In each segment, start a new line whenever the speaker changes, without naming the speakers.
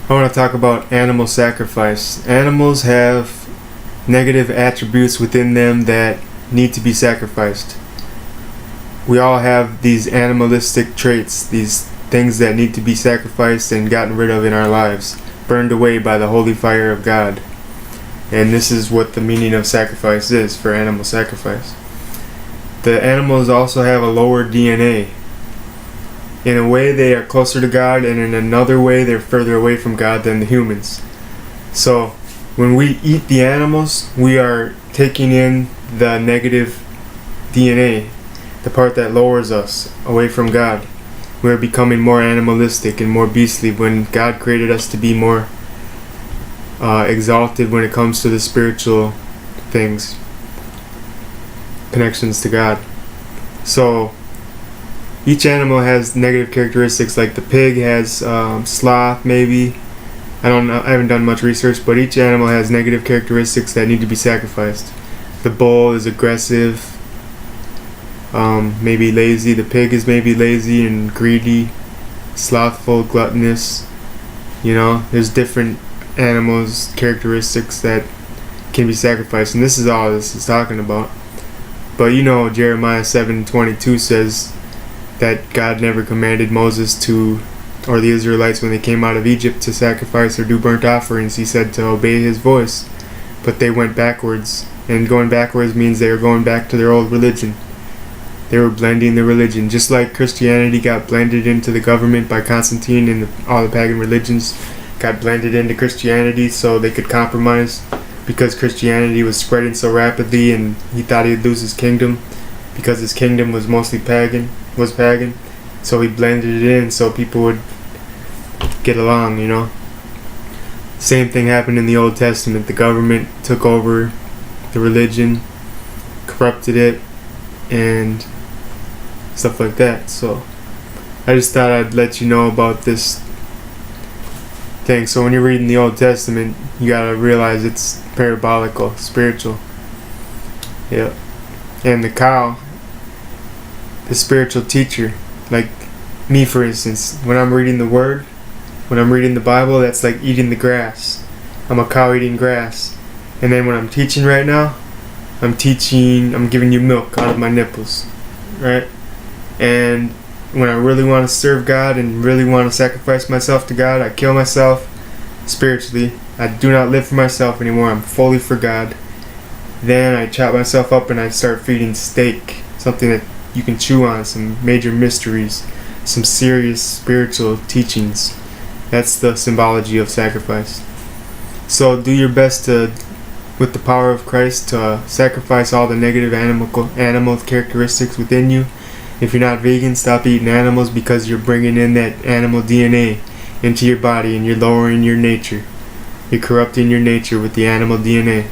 I want to talk about animal sacrifice. Animals have negative attributes within them that need to be sacrificed. We all have these animalistic traits, these things that need to be sacrificed and gotten rid of in our lives, burned away by the holy fire of God. And this is what the meaning of sacrifice is for animal sacrifice. The animals also have a lower DNA. In a way, they are closer to God, and in another way, they're further away from God than the humans. So, when we eat the animals, we are taking in the negative DNA, the part that lowers us away from God. We are becoming more animalistic and more beastly when God created us to be more exalted when it comes to the spiritual things, connections to God. So, each animal has negative characteristics. Like the pig has sloth, maybe. I don't know. I haven't done much research, but each animal has negative characteristics that need to be sacrificed. The bull is aggressive, maybe lazy. The pig is maybe lazy and greedy, slothful, gluttonous. There's different animals' characteristics that can be sacrificed, and this is all this is talking about. But Jeremiah 7:22 says that God never commanded Moses or the Israelites when they came out of Egypt to sacrifice or do burnt offerings. He said to obey his voice, but they went backwards, and going backwards means they were going back to their old religion. They were blending the religion, just like Christianity got blended into the government by Constantine, and all the pagan religions got blended into Christianity so they could compromise, because Christianity was spreading so rapidly and he thought he'd lose his kingdom because his kingdom was mostly pagan, so he blended it in so people would get along. Same thing happened in the Old Testament. The government took over the religion, corrupted it, and stuff like that. So I just thought I'd let you know about this thing. So when you're reading the Old Testament, you gotta realize it's parabolical, spiritual. Yeah. And the cow, the spiritual teacher, like me for instance, when I'm reading the Word, when I'm reading the Bible, that's like eating the grass. I'm a cow eating grass. And then when I'm teaching right now, I'm giving you milk out of my nipples, right? And when I really want to serve God and really want to sacrifice myself to God, I kill myself spiritually. I do not live for myself anymore. I'm fully for God. Then I chop myself up and I start feeding steak, something that you can chew on, some major mysteries, some serious spiritual teachings. That's the symbology of sacrifice. So do your best with the power of Christ, to sacrifice all the negative animal characteristics within you. If you're not vegan, stop eating animals, because you're bringing in that animal DNA into your body and you're lowering your nature. You're corrupting your nature with the animal DNA.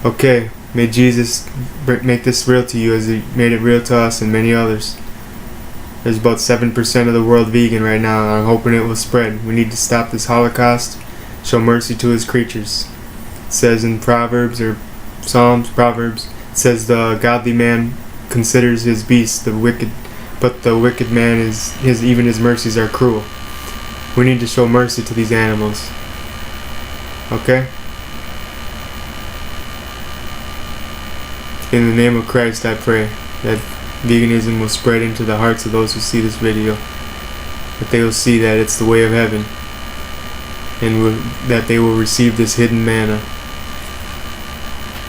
Okay, may Jesus make this real to you as he made it real to us and many others. There's about 7% of the world vegan right now, and I'm hoping it will spread. We need to stop this Holocaust, show mercy to his creatures. It says in Proverbs, it says the godly man considers his beast the wicked, but the wicked man even his mercies are cruel. We need to show mercy to these animals. Okay? In the name of Christ, I pray that veganism will spread into the hearts of those who see this video, that they will see that it's the way of heaven, and that they will receive this hidden manna.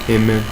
Amen.